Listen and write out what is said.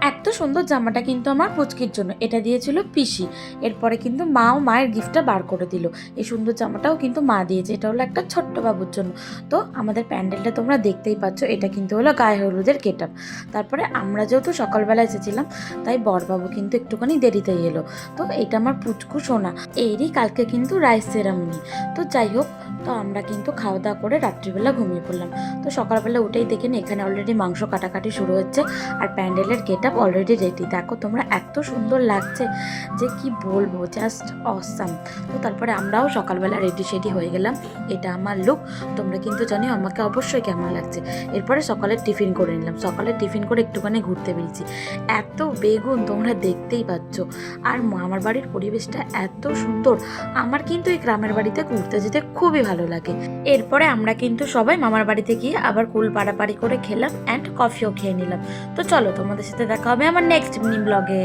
এত সুন্দর জামাটা কিন্তু আমার পুচকির জন্য, এটা দিয়েছিল পিসি। এরপরে কিন্তু মাও মায়ের গিফটটা বার করে দিল। এই সুন্দর জামাটাও কিন্তু মা দিয়েছে, এটা হলো একটা ছোট্ট বাবুর জন্য। তো আমাদের প্যান্ডেলটা তোমরা দেখতেই পাচ্ছ, এটা কিন্তু হলো গায়ে হলুদের গেটআপ। তারপরে আমরা যেহেতু সকালবেলা এসেছিলাম, তাই বরবাবু কিন্তু একটুখানি দেরিতেই এলো। তো এটা আমার পুচকু সোনা, এরই কালকে কিন্তু রাইস সেরামনি। তো যাই হোক, তো আমরা কিন্তু খাওয়া দাওয়া করে রাত্রিবেলা ঘুমিয়ে পড়লাম। তো সকালবেলা উঠেই দেখেন এখানে অলরেডি মাংস কাটাকাটি শুরু হচ্ছে, আর প্যান্ডেলের গেটআপ অলরেডি রেডি। দেখো তোমরা, এত সুন্দর লাগছে যে কি বলবো, জাস্ট অসাম। তো তারপরে আমরাও সকালবেলা রেডি সেডি হয়ে গেলাম। এটা আমার লুক, তোমরা কিন্তু জানিও আমাকে অবশ্যই কেমন লাগছে। এরপরে সকালের টিফিন করে নিলাম, সকালের টিফিন করে একটুখানি ঘুরতে বেরিয়েছি। এত বেগুন তোমরা দেখতেই পাচ্ছ, আর মামার বাড়ির পরিবেশটা এত সুন্দর। আমার কিন্তু এই গ্রামের বাড়িতে ঘুরতে যেতে খুবই ভালো লাগে। এরপরে আমরা কিন্তু সবাই মামার বাড়িতে গিয়ে আবার কুল পাড়াপাড়ি করে খেলাম অ্যান্ড কফিও খেয়ে নিলাম। তো চলো, তোমাদের সাথে দেখা হবে আমার নেক্সট মিনি ব্লগে।